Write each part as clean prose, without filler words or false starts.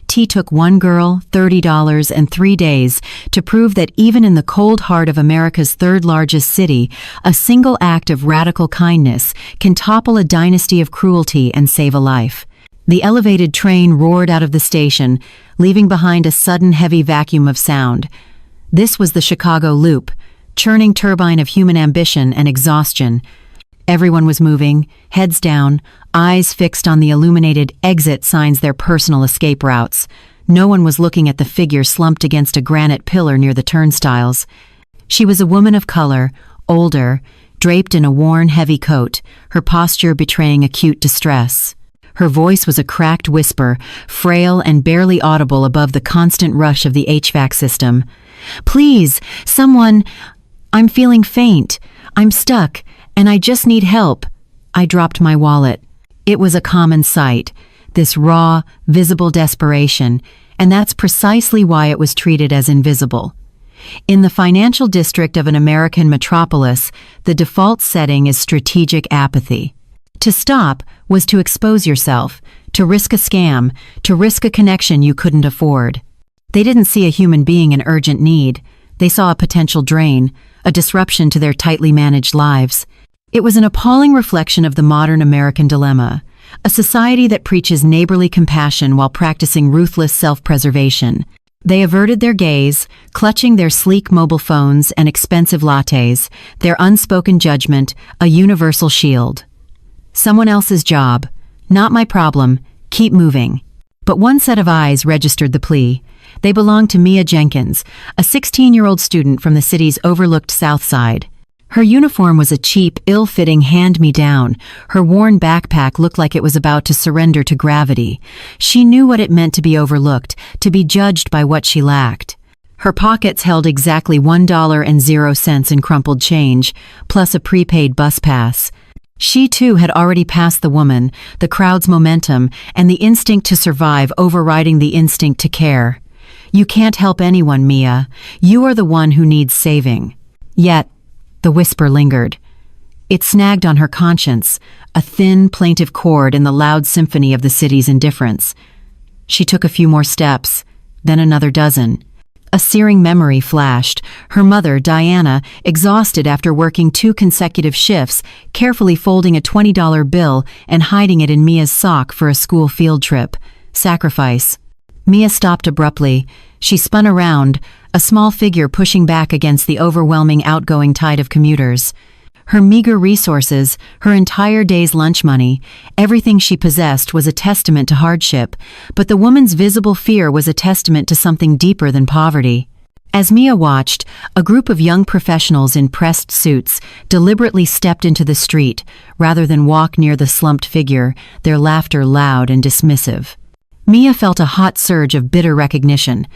T took one girl, $30, and 3 days to prove that even in the cold heart of America's third-largest city, a single act of radical kindness can topple a dynasty of cruelty and save a life. The elevated train roared out of the station, leaving behind a sudden heavy vacuum of sound. This was the Chicago Loop, churning turbine of human ambition and exhaustion. Everyone was moving, heads down, eyes fixed on the illuminated exit signs, their personal escape routes. No one was looking at the figure slumped against a granite pillar near the turnstiles. She was a woman of color, older, draped in a worn, heavy coat, her posture betraying acute distress. Her voice was a cracked whisper, frail and barely audible above the constant rush of the HVAC system. "Please, someone, I'm feeling faint. I'm stuck, and I just need help." I dropped my wallet. It was a common sight, this raw, visible desperation, and that's precisely why it was treated as invisible. In the financial district of an American metropolis, the default setting is strategic apathy. To stop was to expose yourself, to risk a scam, to risk a connection you couldn't afford. They didn't see a human being in urgent need. They saw a potential drain, a disruption to their tightly managed lives. It was an appalling reflection of the modern American dilemma, a society that preaches neighborly compassion while practicing ruthless self-preservation. They averted their gaze, clutching their sleek mobile phones and expensive lattes, their unspoken judgment, a universal shield. Someone else's job, not my problem, keep moving. But one set of eyes registered the plea. They belonged to Mia Jenkins, a 16-year-old student from the city's overlooked South Side. Her uniform was a cheap, ill-fitting hand-me-down. Her worn backpack looked like it was about to surrender to gravity. She knew what it meant to be overlooked, to be judged by what she lacked. Her pockets held exactly $1.00 in crumpled change, plus a prepaid bus pass. She too had already passed the woman, the crowd's momentum, and the instinct to survive overriding the instinct to care. "You can't help anyone, Mia. You are the one who needs saving." Yet, the whisper lingered. It snagged on her conscience, a thin, plaintive chord in the loud symphony of the city's indifference. She took a few more steps, then another dozen. A searing memory flashed. Her mother, Diana, exhausted after working 2 consecutive shifts, carefully folding a $20 bill and hiding it in Mia's sock for a school field trip. Sacrifice. Mia stopped abruptly. She spun around, a small figure pushing back against the overwhelming outgoing tide of commuters. Her meager resources, her entire day's lunch money, everything she possessed was a testament to hardship, but the woman's visible fear was a testament to something deeper than poverty. As Mia watched, a group of young professionals in pressed suits deliberately stepped into the street, rather than walk near the slumped figure, their laughter loud and dismissive. Mia felt a hot surge of bitter recognition.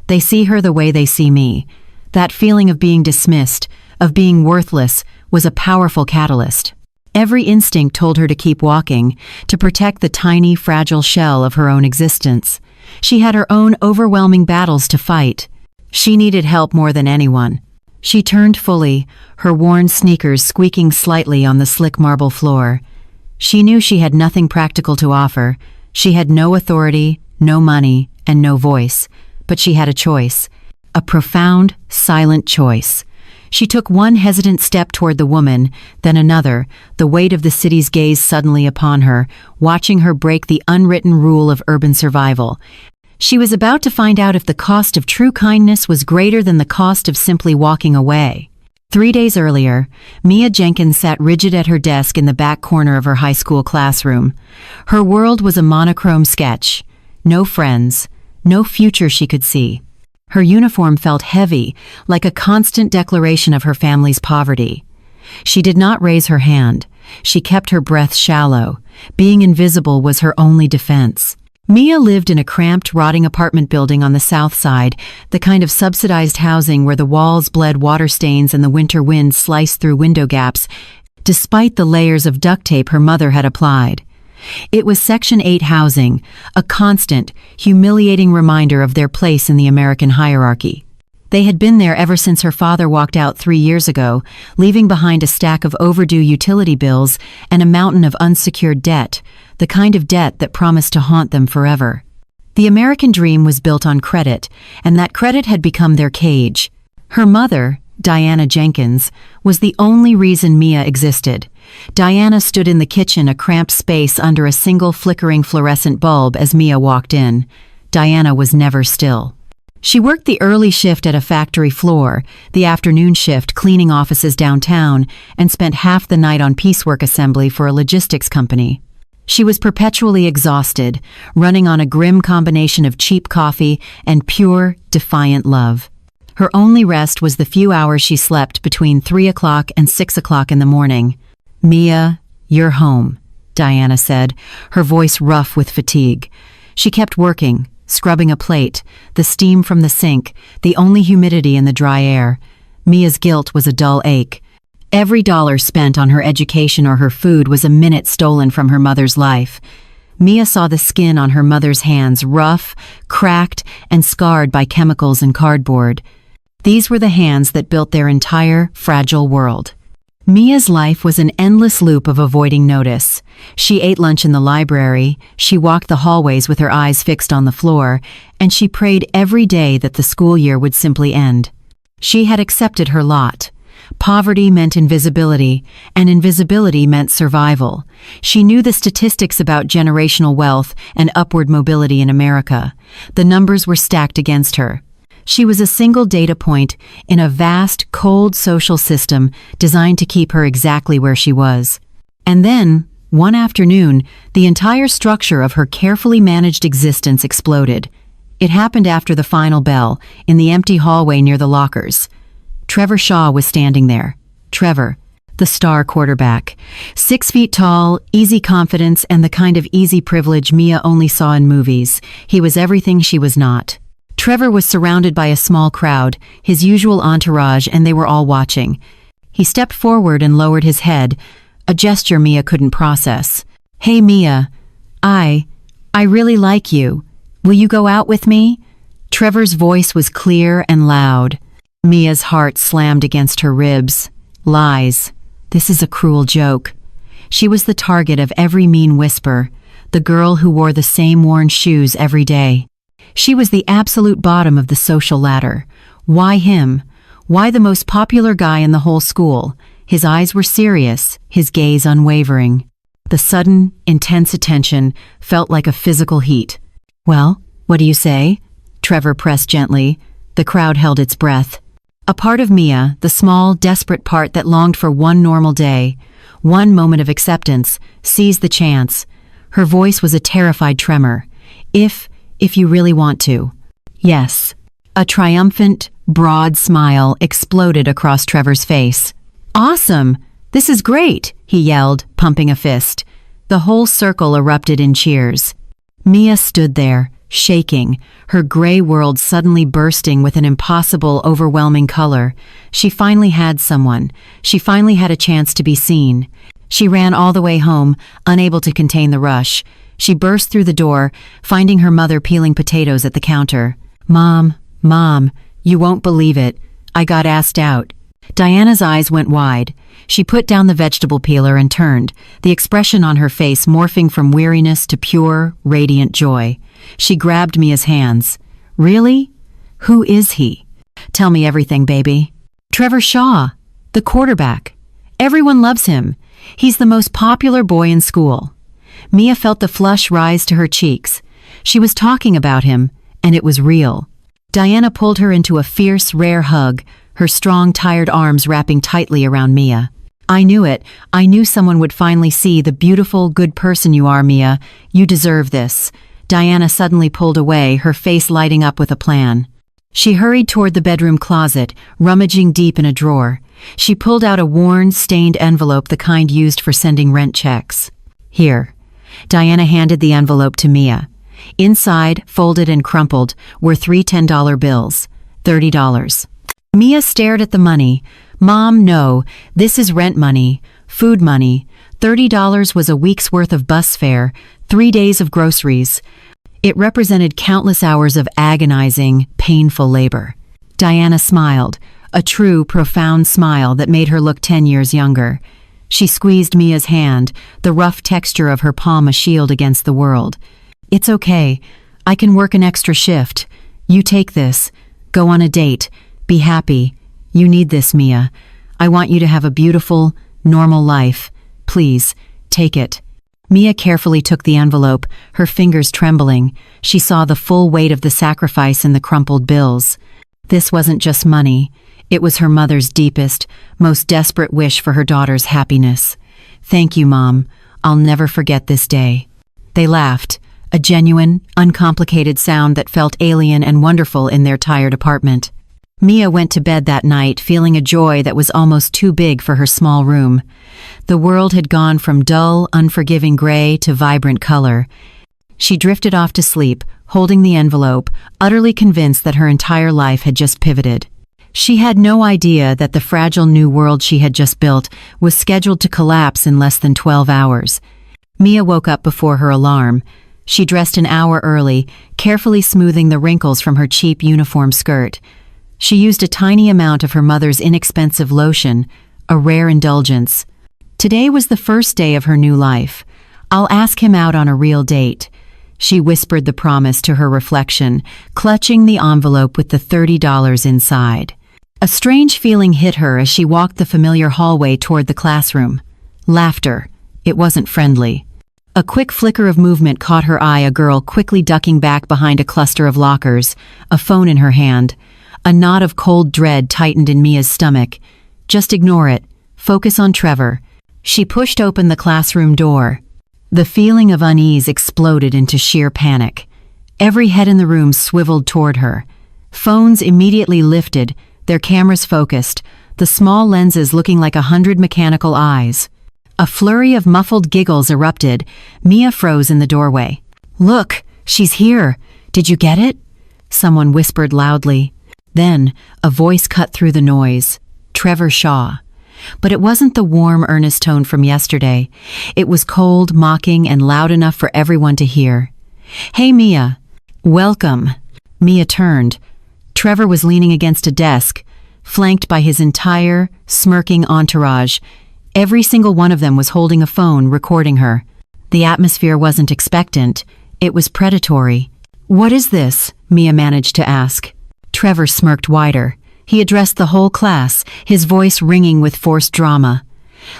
They see her the way they see me. That feeling of being dismissed, of being worthless, was a powerful catalyst. Every instinct told her to keep walking, to protect the tiny, fragile shell of her own existence. She had her own overwhelming battles to fight. She needed help more than anyone. She turned fully, her worn sneakers squeaking slightly on the slick marble floor. She knew she had nothing practical to offer. She had no authority, no money, and no voice. But she had a choice. A profound, silent choice. She took one hesitant step toward the woman, then another, the weight of the city's gaze suddenly upon her, watching her break the unwritten rule of urban survival. She was about to find out if the cost of true kindness was greater than the cost of simply walking away. 3 days earlier, Mia Jenkins sat rigid at her desk in the back corner of her high school classroom. Her world was a monochrome sketch. No friends, no future she could see. Her uniform felt heavy, like a constant declaration of her family's poverty. She did not raise her hand. She kept her breath shallow. Being invisible was her only defense. Mia lived in a cramped, rotting apartment building on the South Side, the kind of subsidized housing where the walls bled water stains and the winter wind sliced through window gaps, despite the layers of duct tape her mother had applied. It was Section 8 housing, a constant, humiliating reminder of their place in the American hierarchy. They had been there ever since her father walked out 3 years ago, leaving behind a stack of overdue utility bills and a mountain of unsecured debt, the kind of debt that promised to haunt them forever. The American dream was built on credit, and that credit had become their cage. Her mother, Diana Jenkins, was the only reason Mia existed. Diana stood in the kitchen, a cramped space under a single flickering fluorescent bulb as Mia walked in. Diana was never still. She worked the early shift at a factory floor, the afternoon shift cleaning offices downtown, and spent half the night on piecework assembly for a logistics company. She was perpetually exhausted, running on a grim combination of cheap coffee and pure, defiant love. Her only rest was the few hours she slept between 3 o'clock and 6 o'clock in the morning. "Mia, you're home," Diana said, her voice rough with fatigue. She kept working, scrubbing a plate, the steam from the sink, the only humidity in the dry air. Mia's guilt was a dull ache. Every dollar spent on her education or her food was a minute stolen from her mother's life. Mia saw the skin on her mother's hands rough, cracked, and scarred by chemicals and cardboard. These were the hands that built their entire, fragile world. Mia's life was an endless loop of avoiding notice. She ate lunch in the library, she walked the hallways with her eyes fixed on the floor, and she prayed every day that the school year would simply end. She had accepted her lot. Poverty meant invisibility, and invisibility meant survival. She knew the statistics about generational wealth and upward mobility in America. The numbers were stacked against her. She was a single data point in a vast, cold social system designed to keep her exactly where she was. And then, one afternoon, the entire structure of her carefully managed existence exploded. It happened after the final bell, in the empty hallway near the lockers. Trevor Shaw was standing there. Trevor, the star quarterback. 6 feet tall, easy confidence, and the kind of easy privilege Mia only saw in movies. He was everything she was not. Trevor was surrounded by a small crowd, his usual entourage, and they were all watching. He stepped forward and lowered his head, a gesture Mia couldn't process. "Hey Mia, I really like you. Will you go out with me?" Trevor's voice was clear and loud. Mia's heart slammed against her ribs. Lies. This is a cruel joke. She was the target of every mean whisper, the girl who wore the same worn shoes every day. She was the absolute bottom of the social ladder. Why him? Why the most popular guy in the whole school? His eyes were serious, his gaze unwavering. The sudden, intense attention felt like a physical heat. "Well, what do you say?" Trevor pressed gently. The crowd held its breath. A part of Mia, the small, desperate part that longed for one normal day, one moment of acceptance, seized the chance. Her voice was a terrified tremor. If you really want to." "Yes." A triumphant, broad smile exploded across Trevor's face. "Awesome! This is great!" he yelled, pumping a fist. The whole circle erupted in cheers. Mia stood there, shaking, her gray world suddenly bursting with an impossible, overwhelming color. She finally had someone. She finally had a chance to be seen. She ran all the way home, unable to contain the rush. She burst through the door, finding her mother peeling potatoes at the counter. Mom, you won't believe it. I got asked out." Diana's eyes went wide. She put down the vegetable peeler and turned, the expression on her face morphing from weariness to pure, radiant joy. She grabbed Mia's hands. "Really? Who is he? Tell me everything, baby." "Trevor Shaw, the quarterback. Everyone loves him. He's the most popular boy in school." Mia felt the flush rise to her cheeks. She was talking about him, and it was real. Diana pulled her into a fierce, rare hug, her strong, tired arms wrapping tightly around Mia. "I knew it. I knew someone would finally see the beautiful, good person you are, Mia. You deserve this." Diana suddenly pulled away, her face lighting up with a plan. She hurried toward the bedroom closet, rummaging deep in a drawer. She pulled out a worn, stained envelope, the kind used for sending rent checks. "Here." Diana handed the envelope to Mia. Inside, folded and crumpled, were 3 $10 bills. $30. Mia stared at the money. "Mom, no, this is rent money, food money. $30 was a week's worth of bus fare, 3 days of groceries." It represented countless hours of agonizing, painful labor. Diana smiled, a true, profound smile that made her look 10 years younger. She squeezed Mia's hand, the rough texture of her palm a shield against the world. "It's okay. I can work an extra shift. You take this. Go on a date. Be happy. You need this, Mia. I want you to have a beautiful, normal life. Please, take it." Mia carefully took the envelope, her fingers trembling. She saw the full weight of the sacrifice in the crumpled bills. This wasn't just money. It was her mother's deepest, most desperate wish for her daughter's happiness. "Thank you, Mom. I'll never forget this day." They laughed, a genuine, uncomplicated sound that felt alien and wonderful in their tired apartment. Mia went to bed that night feeling a joy that was almost too big for her small room. The world had gone from dull, unforgiving gray to vibrant color. She drifted off to sleep, holding the envelope, utterly convinced that her entire life had just pivoted. She had no idea that the fragile new world she had just built was scheduled to collapse in less than 12 hours. Mia woke up before her alarm. She dressed an hour early, carefully smoothing the wrinkles from her cheap uniform skirt. She used a tiny amount of her mother's inexpensive lotion, a rare indulgence. Today was the first day of her new life. "I'll ask him out on a real date." She whispered the promise to her reflection, clutching the envelope with the $30 inside. A strange feeling hit her as she walked the familiar hallway toward the classroom. Laughter. It wasn't friendly. A quick flicker of movement caught her eye, a girl quickly ducking back behind a cluster of lockers, a phone in her hand. A knot of cold dread tightened in Mia's stomach. Just ignore it. Focus on Trevor. She pushed open the classroom door. The feeling of unease exploded into sheer panic. Every head in the room swiveled toward her. Phones immediately lifted, their cameras focused, the small lenses looking like 100 mechanical eyes. A flurry of muffled giggles erupted. Mia froze in the doorway. "Look, she's here. Did you get it?" Someone whispered loudly. Then, a voice cut through the noise. Trevor Shaw. But it wasn't the warm, earnest tone from yesterday. It was cold, mocking, and loud enough for everyone to hear. "Hey, Mia." "Welcome." Mia turned. Trevor was leaning against a desk, flanked by his entire, smirking entourage. Every single one of them was holding a phone, recording her. The atmosphere wasn't expectant. It was predatory. "What is this?" Mia managed to ask. Trevor smirked wider. He addressed the whole class, his voice ringing with forced drama.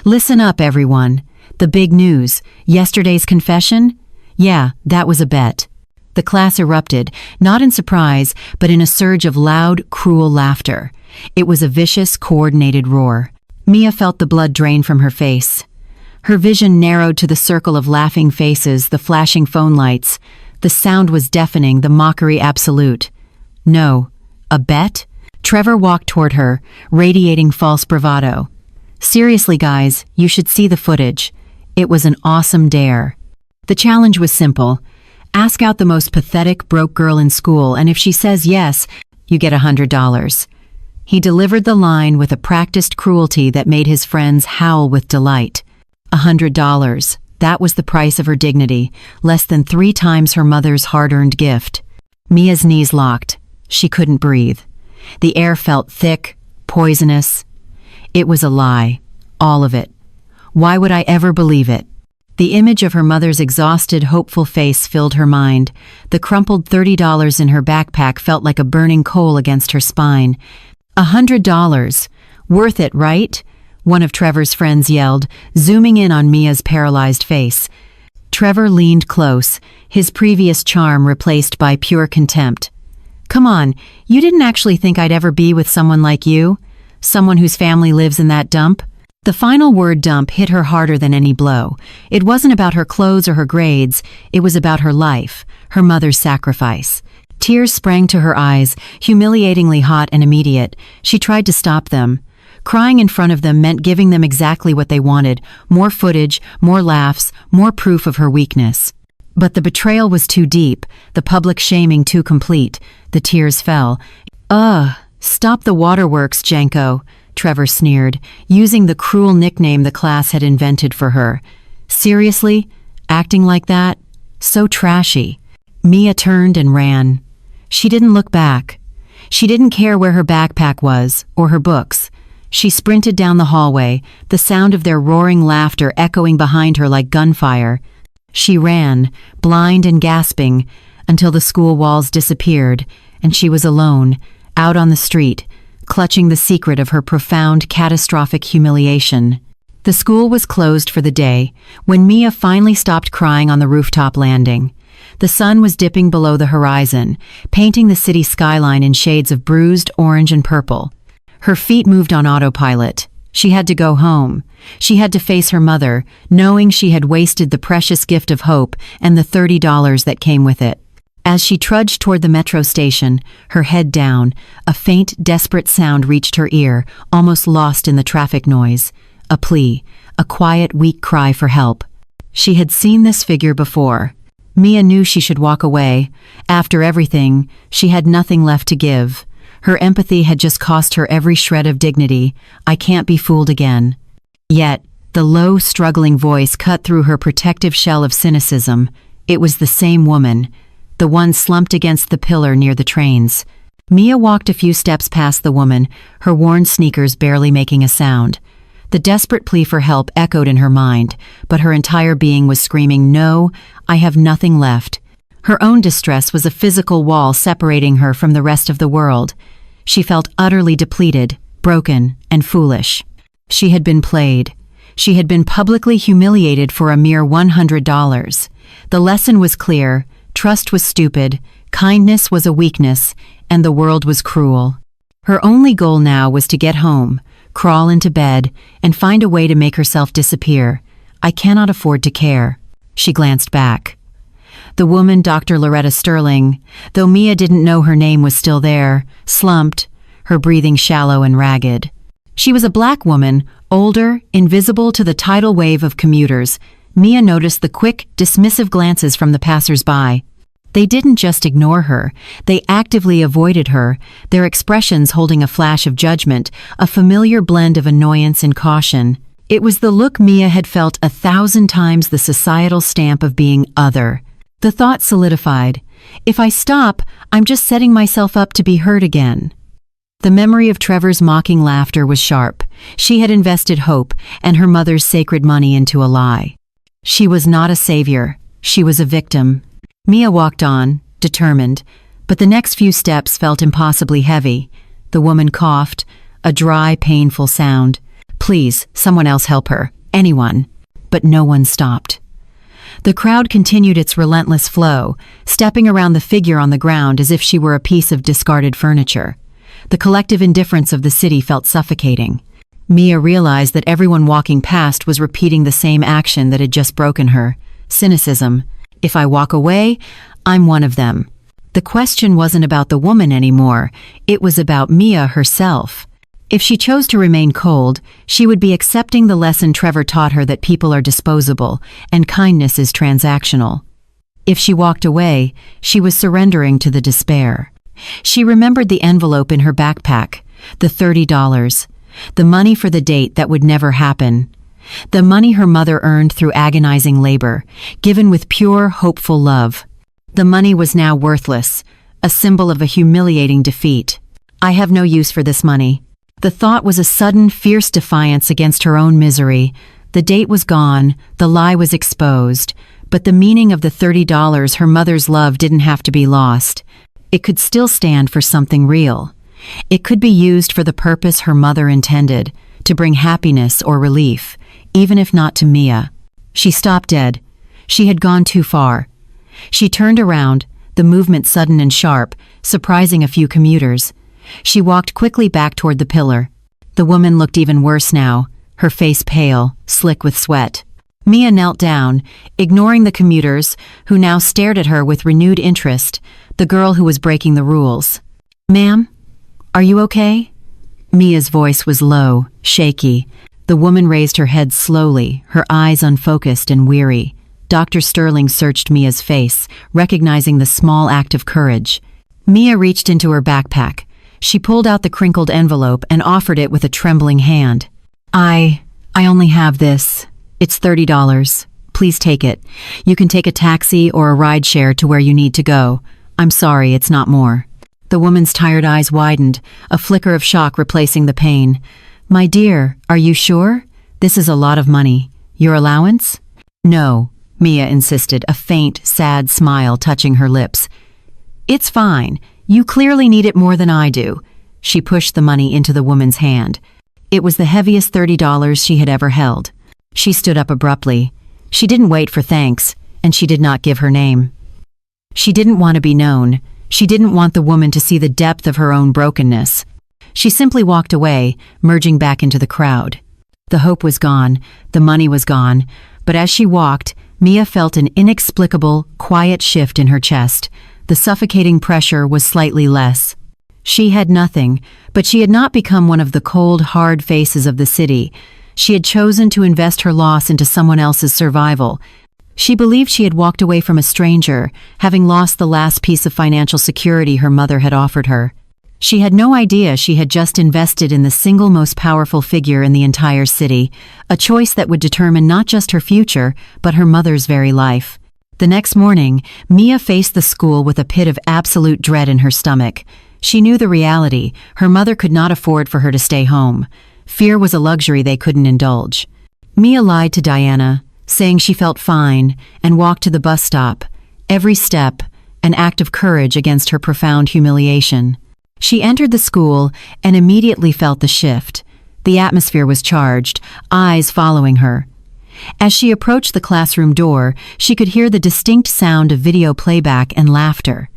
"Listen up, everyone. The big news. Yesterday's confession? Yeah, that was a bet." The class erupted, not in surprise, but in a surge of loud, cruel laughter. It was a vicious, coordinated roar. Mia felt the blood drain from her face. Her vision narrowed to the circle of laughing faces, the flashing phone lights. The sound was deafening, the mockery absolute. "No. A bet?" Trevor walked toward her, radiating false bravado. "Seriously, guys, you should see the footage. It was an awesome dare." The challenge was simple. Ask out the most pathetic, broke girl in school, and if she says yes, you get $100. He delivered the line with a practiced cruelty that made his friends howl with delight. $100. That was the price of her dignity, less than 3 times her mother's hard-earned gift. Mia's knees locked. She couldn't breathe. The air felt thick, poisonous. It was a lie. All of it. Why would I ever believe it? The image of her mother's exhausted, hopeful face filled her mind. The crumpled $30 in her backpack felt like a burning coal against her spine. $100. Worth it, right? One of Trevor's friends yelled, zooming in on Mia's paralyzed face. Trevor leaned close, his previous charm replaced by pure contempt. "Come on, you didn't actually think I'd ever be with someone like you? Someone whose family lives in that dump?" The final word dump hit her harder than any blow. It wasn't about her clothes or her grades, it was about her life, her mother's sacrifice. Tears sprang to her eyes, humiliatingly hot and immediate. She tried to stop them. Crying in front of them meant giving them exactly what they wanted, more footage, more laughs, more proof of her weakness. But the betrayal was too deep, the public shaming too complete. The tears fell. "Ugh, stop the waterworks, Janko," Trevor sneered, using the cruel nickname the class had invented for her. "Seriously? Acting like that? So trashy." Mia turned and ran. She didn't look back. She didn't care where her backpack was, or her books. She sprinted down the hallway, the sound of their roaring laughter echoing behind her like gunfire. She ran, blind and gasping, until the school walls disappeared and she was alone, out on the street, clutching the secret of her profound, catastrophic humiliation. The school was closed for the day when Mia finally stopped crying on the rooftop landing. The sun was dipping below the horizon, painting the city skyline in shades of bruised orange and purple. Her feet moved on autopilot. She had to go home. She had to face her mother, knowing she had wasted the precious gift of hope and the $30 that came with it. As she trudged toward the metro station, her head down, a faint, desperate sound reached her ear, almost lost in the traffic noise. A plea, a quiet, weak cry for help. She had seen this figure before. Mia knew she should walk away. After everything, she had nothing left to give. Her empathy had just cost her every shred of dignity. I can't be fooled again. Yet, the low, struggling voice cut through her protective shell of cynicism. It was the same woman, the one slumped against the pillar near the trains. Mia walked a few steps past the woman, her worn sneakers barely making a sound. The desperate plea for help echoed in her mind, but her entire being was screaming, "No, I have nothing left." Her own distress was a physical wall separating her from the rest of the world. She felt utterly depleted, broken, and foolish. She had been played. She had been publicly humiliated for a mere $100. The lesson was clear: trust was stupid, kindness was a weakness, and the world was cruel. Her only goal now was to get home, crawl into bed, and find a way to make herself disappear. I cannot afford to care. She glanced back. The woman, Dr. Loretta Sterling, though Mia didn't know her name, was still there, slumped, her breathing shallow and ragged. She was a black woman, older, invisible to the tidal wave of commuters. Mia noticed the quick, dismissive glances from the passers-by. They didn't just ignore her, they actively avoided her, their expressions holding a flash of judgment, a familiar blend of annoyance and caution. It was the look Mia had felt 1,000 times the societal stamp of being other. The thought solidified. If I stop, I'm just setting myself up to be hurt again. The memory of Trevor's mocking laughter was sharp. She had invested hope and her mother's sacred money into a lie. She was not a savior. She was a victim. Mia walked on, determined, but the next few steps felt impossibly heavy. The woman coughed, a dry, painful sound. Please, someone else help her. Anyone. But no one stopped. The crowd continued its relentless flow, stepping around the figure on the ground as if she were a piece of discarded furniture. The collective indifference of the city felt suffocating. Mia realized that everyone walking past was repeating the same action that had just broken her. Cynicism. If I walk away, I'm one of them. The question wasn't about the woman anymore. It was about Mia herself. If she chose to remain cold, she would be accepting the lesson Trevor taught her that people are disposable and kindness is transactional. If she walked away, she was surrendering to the despair. She remembered the envelope in her backpack, the $30, the money for the date that would never happen. The money her mother earned through agonizing labor, given with pure, hopeful love. The money was now worthless, a symbol of a humiliating defeat. I have no use for this money. The thought was a sudden, fierce defiance against her own misery. The date was gone, the lie was exposed, but the meaning of the $30 her mother's love didn't have to be lost. It could still stand for something real. It could be used for the purpose her mother intended, to bring happiness or relief, even if not to Mia. She stopped dead. She had gone too far. She turned around, the movement sudden and sharp, surprising a few commuters. She walked quickly back toward the pillar. The woman looked even worse now, her face pale, slick with sweat. Mia knelt down, ignoring the commuters, who now stared at her with renewed interest, the girl who was breaking the rules. "Ma'am, are you okay?" Mia's voice was low, shaky. The woman raised her head slowly, her eyes unfocused and weary. Dr. Sterling searched Mia's face, recognizing the small act of courage. Mia reached into her backpack. She pulled out the crinkled envelope and offered it with a trembling hand. I only have this. It's $30. Please take it. You can take a taxi or a ride share to where you need to go. I'm sorry, it's not more." The woman's tired eyes widened, a flicker of shock replacing the pain. "My dear, are you sure? This is a lot of money. Your allowance?" "No." Mia insisted, a faint, sad smile touching her lips. It's fine. You clearly need it more than I do. She pushed the money into the woman's hand. It was the heaviest $30 she had ever held. She stood up abruptly. She didn't wait for thanks, and she did not give her name. She didn't want to be known. She didn't want the woman to see the depth of her own brokenness. She simply walked away, merging back into the crowd. The hope was gone, the money was gone, but as she walked, Mia felt an inexplicable, quiet shift in her chest. The suffocating pressure was slightly less. She had nothing, but she had not become one of the cold, hard faces of the city. She had chosen to invest her loss into someone else's survival. She believed she had walked away from a stranger, having lost the last piece of financial security her mother had offered her. She had no idea she had just invested in the single most powerful figure in the entire city, a choice that would determine not just her future, but her mother's very life. The next morning, Mia faced the school with a pit of absolute dread in her stomach. She knew the reality. Her mother could not afford for her to stay home. Fear was a luxury they couldn't indulge. Mia lied to Diana, saying she felt fine, and walked to the bus stop. Every step, an act of courage against her profound humiliation. She entered the school and immediately felt the shift. The atmosphere was charged, eyes following her. As she approached the classroom door, she could hear the distinct sound of video playback and laughter.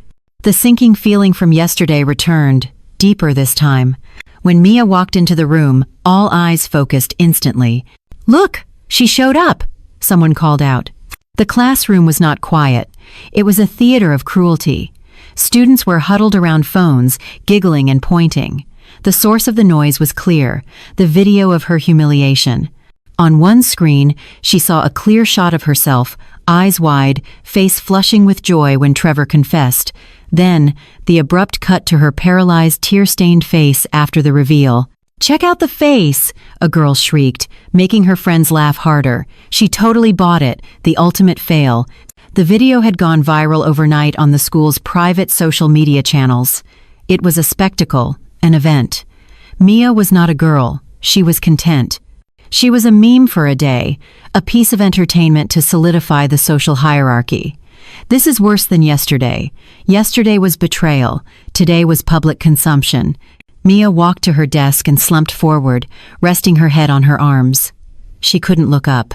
The sinking feeling from yesterday returned, deeper this time. When Mia walked into the room, all eyes focused instantly. "Look, she showed up!" someone called out. The classroom was not quiet. It was a theater of cruelty. Students were huddled around phones, giggling and pointing. The source of the noise was clear, the video of her humiliation. On one screen, she saw a clear shot of herself, eyes wide, face flushing with joy when Trevor confessed. Then, the abrupt cut to her paralyzed, tear-stained face after the reveal. "Check out the face!" a girl shrieked, making her friends laugh harder. She totally bought it, the ultimate fail. The video had gone viral overnight on the school's private social media channels. It was a spectacle, an event. Mia was not a girl. She was content. She was a meme for a day, a piece of entertainment to solidify the social hierarchy. This is worse than yesterday. Yesterday was betrayal. Today was public consumption. Mia walked to her desk and slumped forward, resting her head on her arms. She couldn't look up.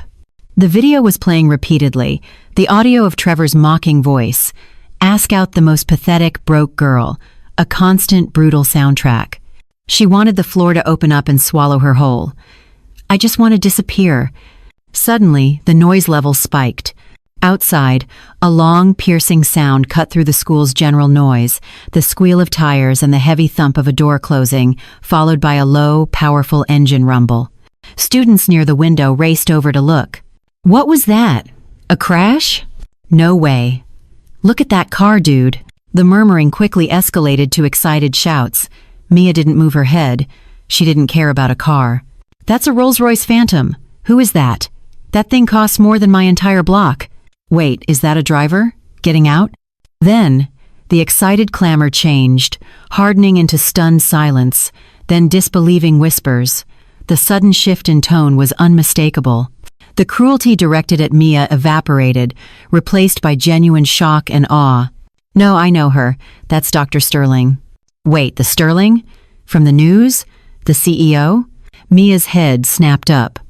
The video was playing repeatedly, the audio of Trevor's mocking voice. Ask out the most pathetic, broke girl. A constant, brutal soundtrack. She wanted the floor to open up and swallow her whole. "I just want to disappear." Suddenly, the noise level spiked. Outside, a long, piercing sound cut through the school's general noise, the squeal of tires and the heavy thump of a door closing, followed by a low, powerful engine rumble. Students near the window raced over to look. What was that? A crash? No way. "Look at that car, dude." The murmuring quickly escalated to excited shouts. Mia didn't move her head. She didn't care about a car. "That's a Rolls-Royce Phantom. Who is that? That thing costs more than my entire block." "Wait, is that a driver? Getting out?" Then, the excited clamor changed, hardening into stunned silence, then disbelieving whispers. The sudden shift in tone was unmistakable. The cruelty directed at Mia evaporated, replaced by genuine shock and awe. "No, I know her. That's Dr. Sterling." "Wait, the Sterling? From the news? The CEO?" Mia's head snapped up.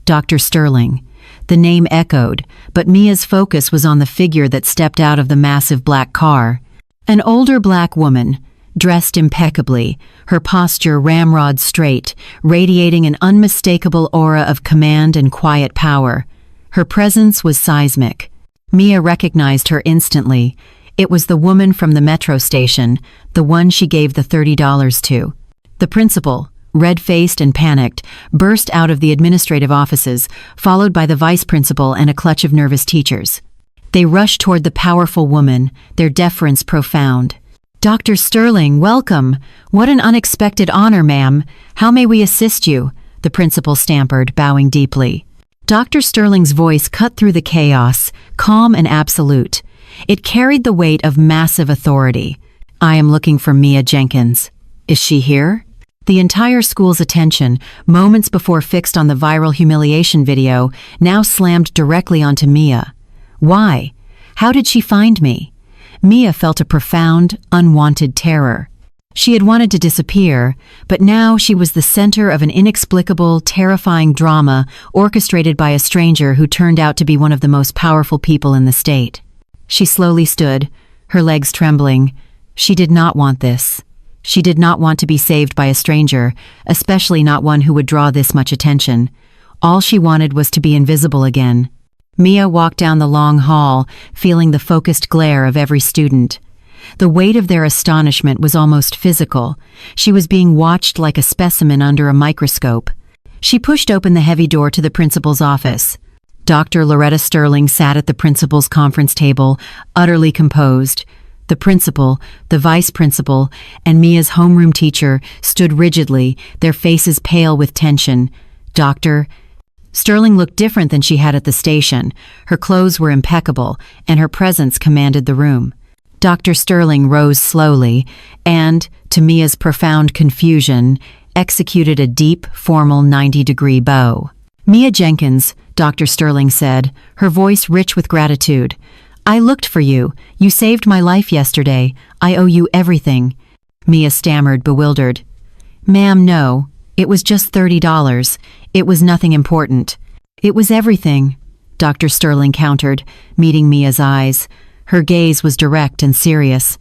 Dr. Sterling. The name echoed, but Mia's focus was on the figure that stepped out of the massive black car. An older black woman, dressed impeccably, her posture ramrod straight, radiating an unmistakable aura of command and quiet power. Her presence was seismic. Mia recognized her instantly. It was the woman from the metro station, the one she gave the $30 to. The principal, red-faced and panicked, burst out of the administrative offices, followed by the vice principal and a clutch of nervous teachers. They rushed toward the powerful woman, their deference profound. "Dr. Sterling, welcome. What an unexpected honor, ma'am. How may we assist you?" the principal stammered, bowing deeply. Dr. Sterling's voice cut through the chaos, calm and absolute. It carried the weight of massive authority. "I am looking for Mia Jenkins. Is she here?" The entire school's attention, moments before fixed on the viral humiliation video, now slammed directly onto Mia. Why? How did she find me? Mia felt a profound, unwanted terror. She had wanted to disappear, but now she was the center of an inexplicable, terrifying drama orchestrated by a stranger who turned out to be one of the most powerful people in the state. She slowly stood, her legs trembling. She did not want this. She did not want to be saved by a stranger, especially not one who would draw this much attention. All she wanted was to be invisible again. Mia walked down the long hall, feeling the focused glare of every student. The weight of their astonishment was almost physical. She was being watched like a specimen under a microscope. She pushed open the heavy door to the principal's office. Dr. Loretta Sterling sat at the principal's conference table, utterly composed. The principal, the vice principal, and Mia's homeroom teacher stood rigidly, their faces pale with tension. Dr. Sterling looked different than she had at the station. Her clothes were impeccable, and her presence commanded the room. Dr. Sterling rose slowly and, to Mia's profound confusion, executed a deep, formal 90-degree bow. "Mia Jenkins," Dr. Sterling said, her voice rich with gratitude. "I looked for you. You saved my life yesterday. I owe you everything." Mia stammered, bewildered. "Ma'am, no. It was just $30. It was nothing important." "It was everything," Dr. Sterling countered, meeting Mia's eyes. Her gaze was direct and serious.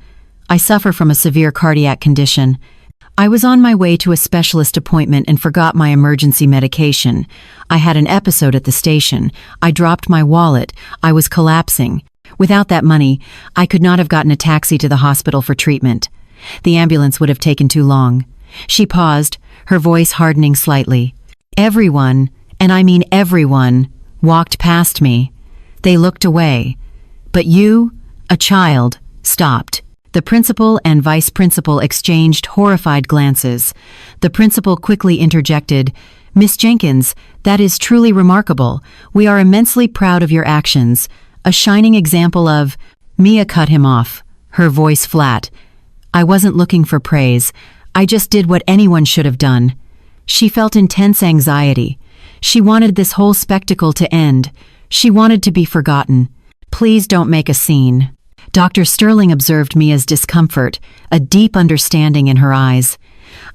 "I suffer from a severe cardiac condition. I was on my way to a specialist appointment and forgot my emergency medication. I had an episode at the station. I dropped my wallet. I was collapsing. Without that money, I could not have gotten a taxi to the hospital for treatment. The ambulance would have taken too long." She paused, her voice hardening slightly. "Everyone, and I mean everyone, walked past me. They looked away. But you, a child, stopped." The principal and vice principal exchanged horrified glances. The principal quickly interjected, "Miss Jenkins, that is truly remarkable. We are immensely proud of your actions. A shining example of—" Mia cut him off, her voice flat. "I wasn't looking for praise. I just did what anyone should have done." She felt intense anxiety. She wanted this whole spectacle to end. She wanted to be forgotten. "Please don't make a scene." Dr. Sterling observed Mia's discomfort, a deep understanding in her eyes.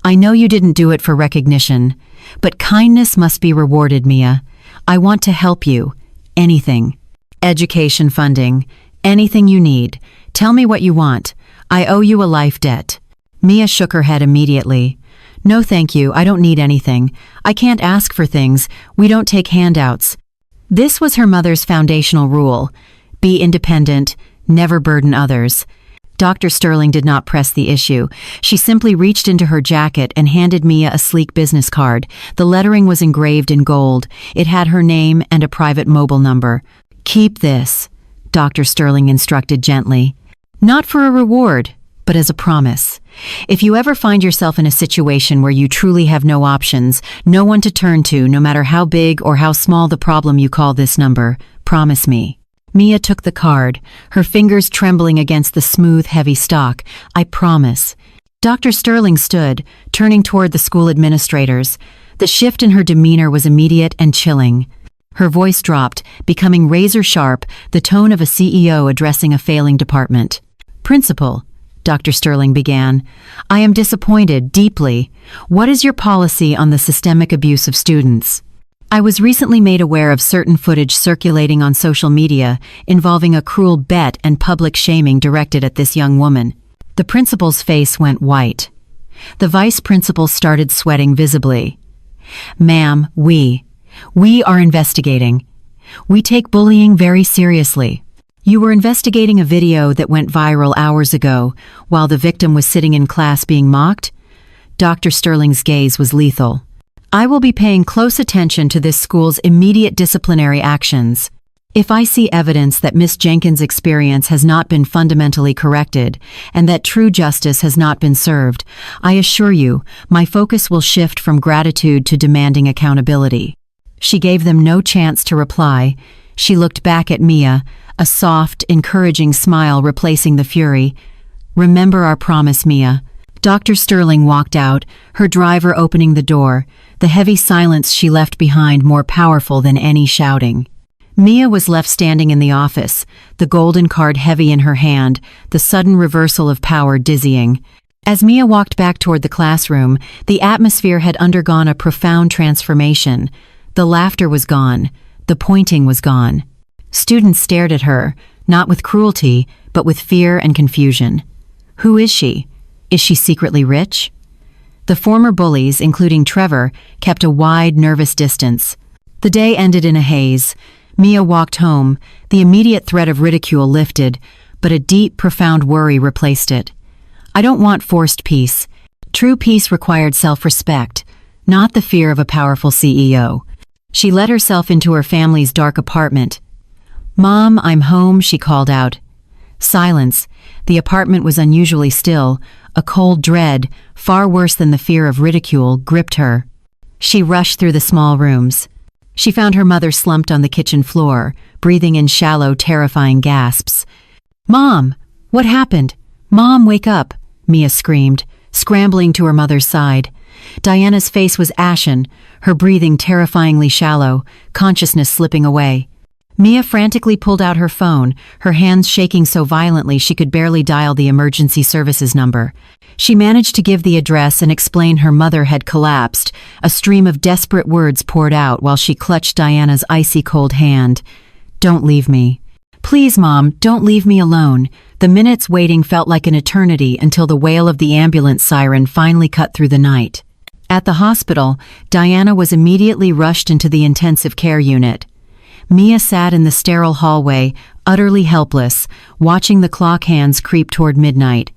"I know you didn't do it for recognition, but kindness must be rewarded, Mia. I want to help you. Anything. Education funding. Anything you need. Tell me what you want. I owe you a life debt." Mia shook her head immediately. "No thank you, I don't need anything. I can't ask for things. We don't take handouts." This was her mother's foundational rule. Be independent, never burden others. Dr. Sterling did not press the issue. She simply reached into her jacket and handed Mia a sleek business card. The lettering was engraved in gold. It had her name and a private mobile number. "Keep this," Dr. Sterling instructed gently. "Not for a reward, but as a promise. If you ever find yourself in a situation where you truly have no options, no one to turn to, no matter how big or how small the problem, you call this number. Promise me." Mia took the card, her fingers trembling against the smooth, heavy stock. "I promise." Dr. Sterling stood, turning toward the school administrators. The shift in her demeanor was immediate and chilling. Her voice dropped, becoming razor-sharp, the tone of a CEO addressing a failing department. "Principal," Dr. Sterling began, "I am disappointed, deeply. What is your policy on the systemic abuse of students? I was recently made aware of certain footage circulating on social media involving a cruel bet and public shaming directed at this young woman." The principal's face went white. The vice principal started sweating visibly. "Ma'am, we are investigating. We take bullying very seriously. You were investigating a video that went viral hours ago while the victim was sitting in class being mocked?" Dr. Sterling's gaze was lethal. "I will be paying close attention to this school's immediate disciplinary actions. If I see evidence that Miss Jenkins' experience has not been fundamentally corrected and that true justice has not been served, I assure you, my focus will shift from gratitude to demanding accountability." She gave them no chance to reply. She looked back at Mia, a soft, encouraging smile replacing the fury. "Remember our promise, Mia." Dr. Sterling walked out, her driver opening the door, the heavy silence she left behind more powerful than any shouting. Mia was left standing in the office, the golden card heavy in her hand, the sudden reversal of power dizzying. As Mia walked back toward the classroom, the atmosphere had undergone a profound transformation. The laughter was gone. The pointing was gone. Students stared at her, not with cruelty, but with fear and confusion. Who is she? Is she secretly rich? The former bullies, including Trevor, kept a wide, nervous distance. The day ended in a haze. Mia walked home. The immediate threat of ridicule lifted, but a deep, profound worry replaced it. I don't want forced peace. True peace required self-respect, not the fear of a powerful CEO. She let herself into her family's dark apartment. "Mom, I'm home," she called out. Silence. The apartment was unusually still. A cold dread, far worse than the fear of ridicule, gripped her. She rushed through the small rooms. She found her mother slumped on the kitchen floor, breathing in shallow, terrifying gasps. "Mom! What happened? Mom, wake up!" Mia screamed, scrambling to her mother's side. Diana's face was ashen, her breathing terrifyingly shallow, consciousness slipping away. Mia frantically pulled out her phone, her hands shaking so violently she could barely dial the emergency services number. She managed to give the address and explain her mother had collapsed. A stream of desperate words poured out while she clutched Diana's icy cold hand. "Don't leave me. Please, Mom, don't leave me alone." The minutes waiting felt like an eternity until the wail of the ambulance siren finally cut through the night. At the hospital, Diana was immediately rushed into the intensive care unit. Mia sat in the sterile hallway, utterly helpless, watching the clock hands creep toward midnight.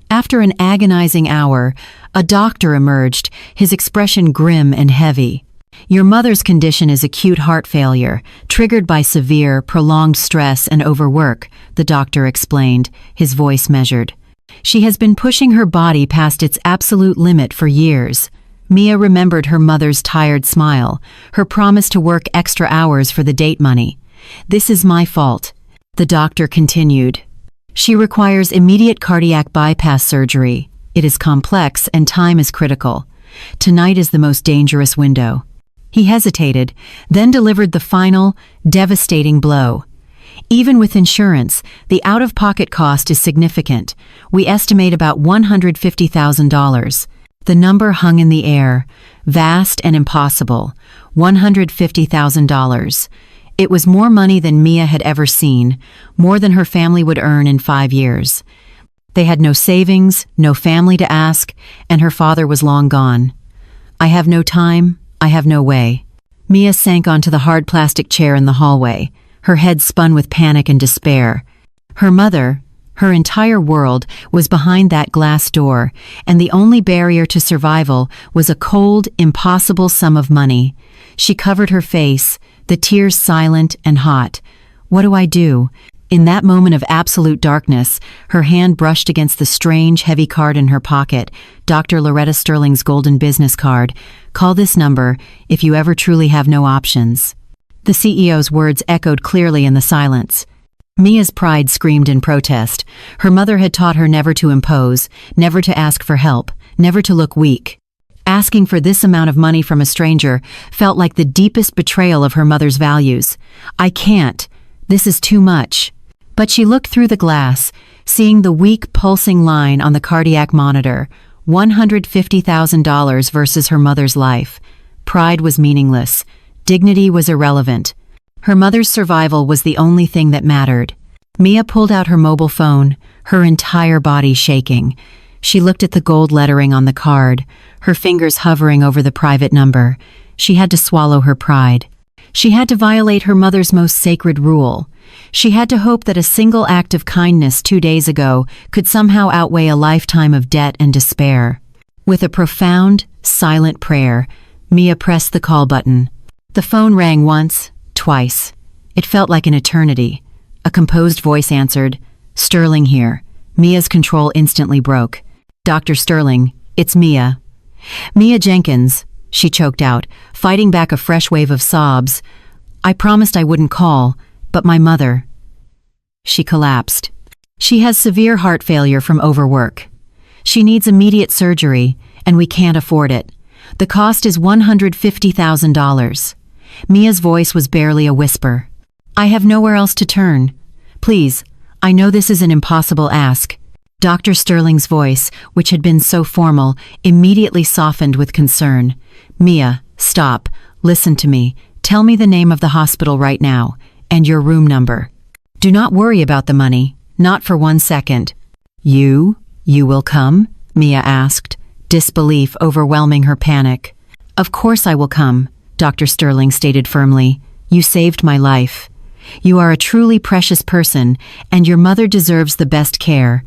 After an agonizing hour, a doctor emerged, his expression grim and heavy. "Your mother's condition is acute heart failure, triggered by severe, prolonged stress and overwork," the doctor explained, his voice measured. "She has been pushing her body past its absolute limit for years." Mia remembered her mother's tired smile, her promise to work extra hours for the date money. "This is my fault," the doctor continued. "She requires immediate cardiac bypass surgery. It is complex and time is critical. Tonight is the most dangerous window." He hesitated, then delivered the final, devastating blow. "Even with insurance, the out-of-pocket cost is significant. We estimate about $150,000. The number hung in the air, vast and impossible. $150,000. It was more money than Mia had ever seen, more than her family would earn in 5 years. They had no savings, no family to ask, and her father was long gone. "I have no time, I have no way." Mia sank onto the hard plastic chair in the hallway, her head spun with panic and despair. Her mother, her entire world, was behind that glass door, and the only barrier to survival was a cold, impossible sum of money. She covered her face, the tears silent and hot. "What do I do?" In that moment of absolute darkness, her hand brushed against the strange, heavy card in her pocket, Dr. Loretta Sterling's golden business card. "Call this number if you ever truly have no options." The CEO's words echoed clearly in the silence. Mia's pride screamed in protest. Her mother had taught her never to impose, never to ask for help, never to look weak. Asking for this amount of money from a stranger felt like the deepest betrayal of her mother's values. "I can't. This is too much." But she looked through the glass, seeing the weak, pulsing line on the cardiac monitor, $150,000 versus her mother's life. Pride was meaningless. Dignity was irrelevant. Her mother's survival was the only thing that mattered. Mia pulled out her mobile phone, her entire body shaking. She looked at the gold lettering on the card, her fingers hovering over the private number. She had to swallow her pride. She had to violate her mother's most sacred rule. She had to hope that a single act of kindness 2 days ago could somehow outweigh a lifetime of debt and despair. With a profound, silent prayer, Mia pressed the call button. The phone rang once, twice. It felt like an eternity. A composed voice answered, "Sterling here." Mia's control instantly broke. "Dr. Sterling, it's Mia." "Mia Jenkins," she choked out, fighting back a fresh wave of sobs. "I promised I wouldn't call, but my mother." She collapsed. "She has severe heart failure from overwork. She needs immediate surgery, and we can't afford it. The cost is $150,000. Mia's voice was barely a whisper. I have nowhere else to turn. Please, I know this is an impossible ask. Dr. Sterling's voice, which had been so formal, immediately softened with concern. Mia, stop. Listen to me. Tell me the name of the hospital right now, and your room number. Do not worry about the money, not for 1 second. You will come? Mia asked, disbelief overwhelming her panic. Of course I will come, Dr. Sterling stated firmly. You saved my life. You are a truly precious person, and your mother deserves the best care.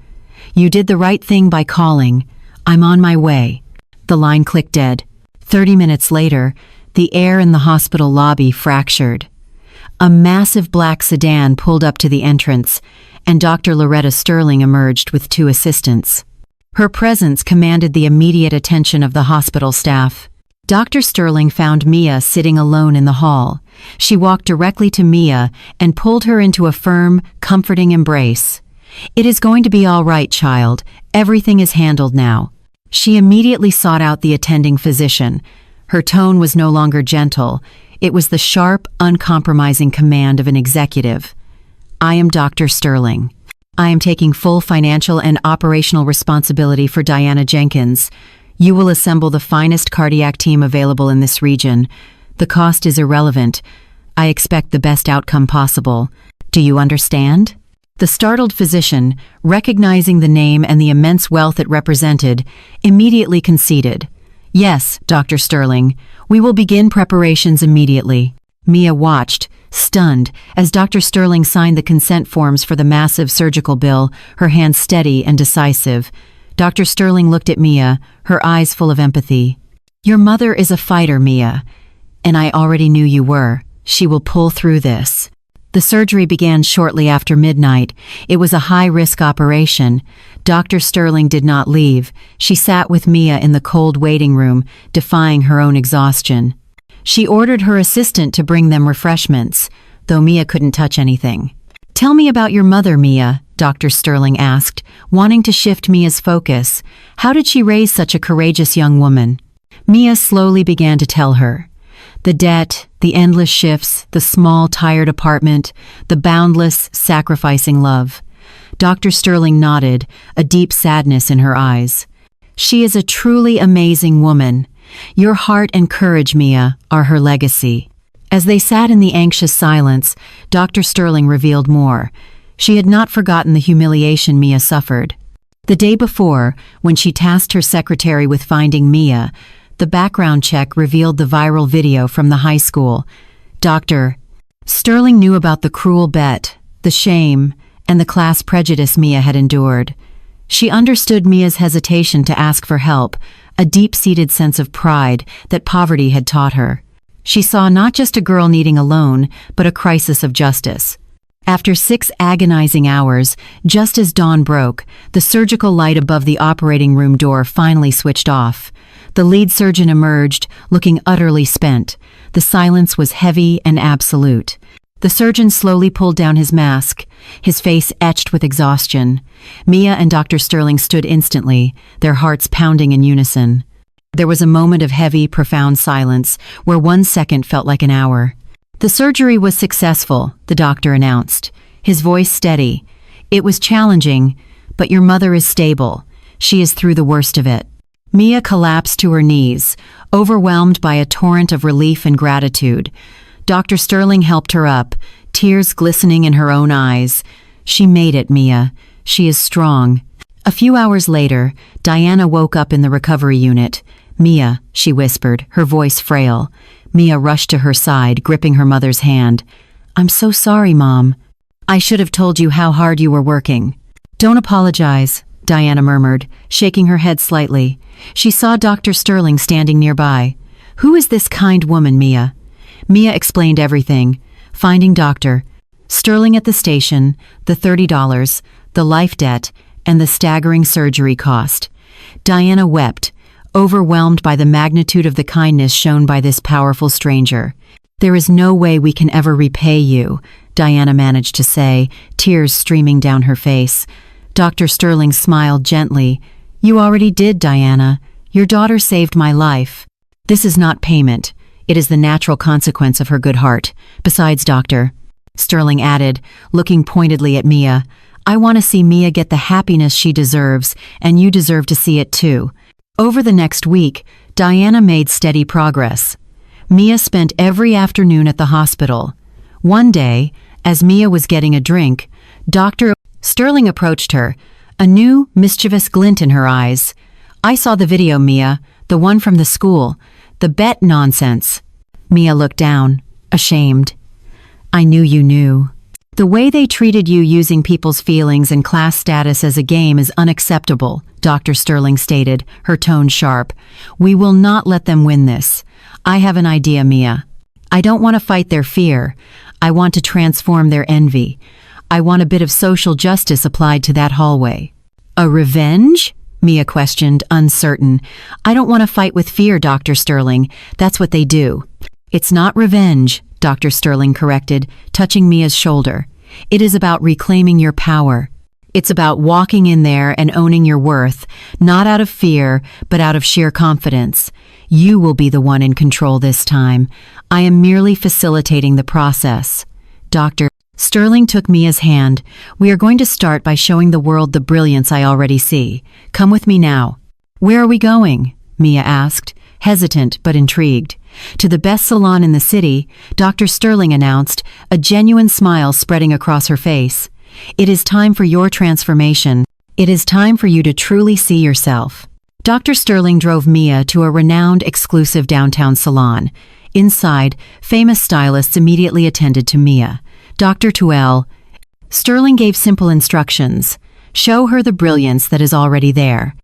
You did the right thing by calling. I'm on my way. The line clicked dead. 30 minutes later, the air in the hospital lobby fractured. A massive black sedan pulled up to the entrance, and Dr. Loretta Sterling emerged with 2 assistants. Her presence commanded the immediate attention of the hospital staff. Dr. Sterling found Mia sitting alone in the hall. She walked directly to Mia and pulled her into a firm, comforting embrace. It is going to be all right, child. Everything is handled now. She immediately sought out the attending physician. Her tone was no longer gentle. It was the sharp, uncompromising command of an executive. I am Dr. Sterling. I am taking full financial and operational responsibility for Diana Jenkins. You will assemble the finest cardiac team available in this region. The cost is irrelevant. I expect the best outcome possible. Do you understand? The startled physician, recognizing the name and the immense wealth it represented, immediately conceded. Yes, Dr. Sterling. We will begin preparations immediately. Mia watched, stunned, as Dr. Sterling signed the consent forms for the massive surgical bill, her hands steady and decisive. Dr. Sterling looked at Mia, her eyes full of empathy. Your mother is a fighter, Mia, and I already knew you were. She will pull through this. The surgery began shortly after midnight. It was a high-risk operation. Dr. Sterling did not leave. She sat with Mia in the cold waiting room, defying her own exhaustion. She ordered her assistant to bring them refreshments, though Mia couldn't touch anything. Tell me about your mother, Mia, Dr. Sterling asked, wanting to shift Mia's focus. How did she raise such a courageous young woman? Mia slowly began to tell her. The debt, the endless shifts, the small, tired apartment, the boundless, sacrificing love. Dr. Sterling nodded, a deep sadness in her eyes. She is a truly amazing woman. Your heart and courage, Mia, are her legacy. As they sat in the anxious silence, Dr. Sterling revealed more. She had not forgotten the humiliation Mia suffered. The day before, when she tasked her secretary with finding Mia, the background check revealed the viral video from the high school. Dr. Sterling knew about the cruel bet, the shame, and the class prejudice Mia had endured. She understood Mia's hesitation to ask for help, a deep-seated sense of pride that poverty had taught her. She saw not just a girl needing a loan, but a crisis of justice. After 6 agonizing hours, just as dawn broke, the surgical light above the operating room door finally switched off. The lead surgeon emerged, looking utterly spent. The silence was heavy and absolute. The surgeon slowly pulled down his mask, his face etched with exhaustion. Mia and Dr. Sterling stood instantly, their hearts pounding in unison. There was a moment of heavy, profound silence, where 1 second felt like an hour. The surgery was successful, the doctor announced, his voice steady. It was challenging, but your mother is stable. She is through the worst of it. Mia collapsed to her knees, overwhelmed by a torrent of relief and gratitude. Dr. Sterling helped her up, tears glistening in her own eyes. She made it, Mia. She is strong. A few hours later, Diana woke up in the recovery unit. Mia, she whispered, her voice frail. Mia rushed to her side, gripping her mother's hand. I'm so sorry, Mom. I should have told you how hard you were working. Don't apologize, Diana murmured, shaking her head slightly. She saw Dr. Sterling standing nearby. Who is this kind woman, Mia? Mia explained everything. Finding Dr. Sterling at the station, the $30, the life debt, and the staggering surgery cost. Diana wept, overwhelmed by the magnitude of the kindness shown by this powerful stranger. There is no way we can ever repay you, Diana managed to say, tears streaming down her face. Dr. Sterling smiled gently. You already did, Diana. Your daughter saved my life. This is not payment. It is the natural consequence of her good heart. Besides, Dr. Sterling added, looking pointedly at Mia. I want to see Mia get the happiness she deserves, and you deserve to see it too. Over the next week, Diana made steady progress. Mia spent every afternoon at the hospital. One day, as Mia was getting a drink, Dr. Sterling approached her, a new, mischievous glint in her eyes. I saw the video, Mia, the one from the school, the bet nonsense. Mia looked down, ashamed. I knew you knew. The way they treated you using people's feelings and class status as a game is unacceptable, Dr. Sterling stated, her tone sharp. We will not let them win this. I have an idea, Mia. I don't want to fight their fear. I want to transform their envy. I want a bit of social justice applied to that hallway. A revenge? Mia questioned, uncertain. I don't want to fight with fear, Dr. Sterling. That's what they do. It's not revenge, Dr. Sterling corrected, touching Mia's shoulder. It is about reclaiming your power. It's about walking in there and owning your worth, not out of fear, but out of sheer confidence. You will be the one in control this time. I am merely facilitating the process. Dr. Sterling took Mia's hand. We are going to start by showing the world the brilliance I already see. Come with me now. Where are we going? Mia asked, hesitant but intrigued. To the best salon in the city, Dr. Sterling announced, a genuine smile spreading across her face. It is time for your transformation. It is time for you to truly see yourself. Dr. Sterling drove Mia to a renowned exclusive downtown salon. Inside, famous stylists immediately attended to Mia. Dr. Tuel. Sterling gave simple instructions. Show her the brilliance that is already there.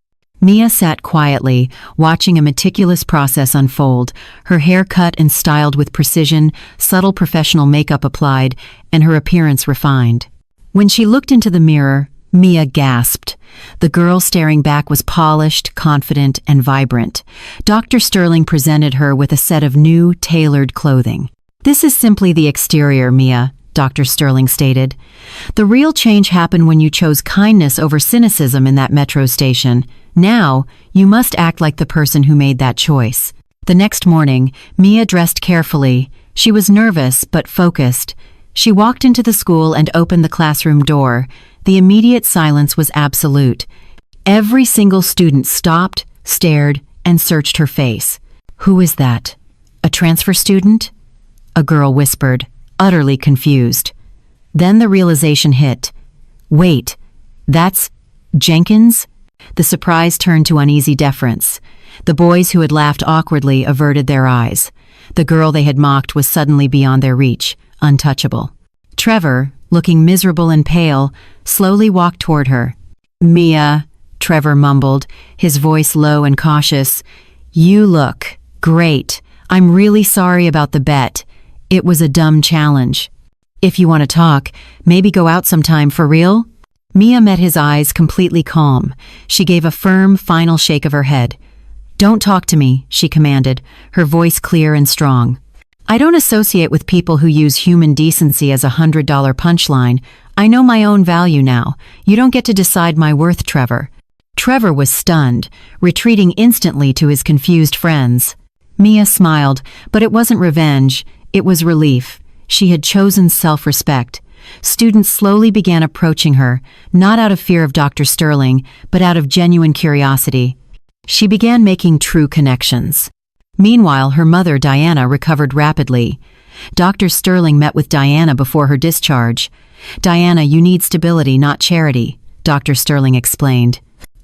Mia sat quietly, watching a meticulous process unfold, her hair cut and styled with precision, subtle professional makeup applied, and her appearance refined. When she looked into the mirror, Mia gasped. The girl staring back was polished, confident, and vibrant. Dr. Sterling presented her with a set of new, tailored clothing. This is simply the exterior, Mia, Dr. Sterling stated. The real change happened when you chose kindness over cynicism in that metro station. Now, you must act like the person who made that choice. The next morning, Mia dressed carefully. She was nervous but focused. She walked into the school and opened the classroom door. The immediate silence was absolute. Every single student stopped, stared, and searched her face. Who is that? A transfer student? A girl whispered, utterly confused. Then the realization hit. Wait, that's Jenkins? The surprise turned to uneasy deference. The boys who had laughed awkwardly averted their eyes. The girl they had mocked was suddenly beyond their reach, untouchable. Trevor, looking miserable and pale, slowly walked toward her. Mia, Trevor mumbled, his voice low and cautious. You look great. I'm really sorry about the bet. It was a dumb challenge. If you want to talk, maybe go out sometime for real? Mia met his eyes completely calm. She gave a firm, final shake of her head. Don't talk to me, she commanded, her voice clear and strong. I don't associate with people who use human decency as $100 punchline. I know my own value now. You don't get to decide my worth, Trevor. Trevor was stunned, retreating instantly to his confused friends. Mia smiled, but it wasn't revenge. It was relief. She had chosen self-respect. Students slowly began approaching her, not out of fear of Dr. Sterling, but out of genuine curiosity. She began making true connections. Meanwhile, her mother, Diana, recovered rapidly. Dr. Sterling met with Diana before her discharge. Diana, you need stability, not charity, Dr. Sterling explained.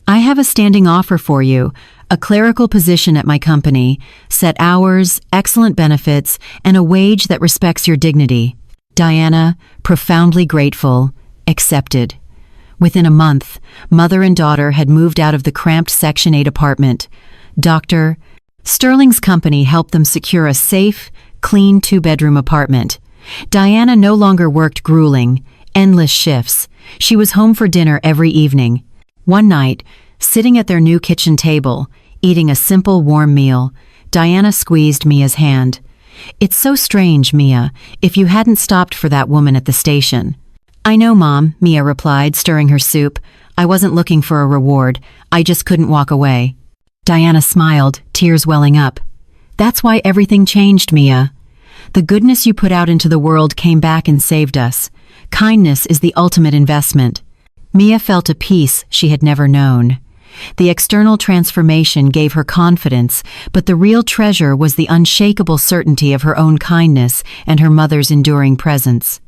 I have a standing offer for you, a clerical position at my company, set hours, excellent benefits, and a wage that respects your dignity. Diana, profoundly grateful, accepted. Within a month, mother and daughter had moved out of the cramped Section 8 apartment. Dr. Sterling's company helped them secure a safe, clean two-bedroom apartment. Diana no longer worked grueling, endless shifts. She was home for dinner every evening. One night, sitting at their new kitchen table, eating a simple warm meal, Diana squeezed Mia's hand. It's so strange, Mia, if you hadn't stopped for that woman at the station. I know, Mom, Mia replied, stirring her soup. I wasn't looking for a reward. I just couldn't walk away. Diana smiled, tears welling up. That's why everything changed, Mia. The goodness you put out into the world came back and saved us. Kindness is the ultimate investment." Mia felt a peace she had never known. The external transformation gave her confidence, but the real treasure was the unshakable certainty of her own kindness and her mother's enduring presence.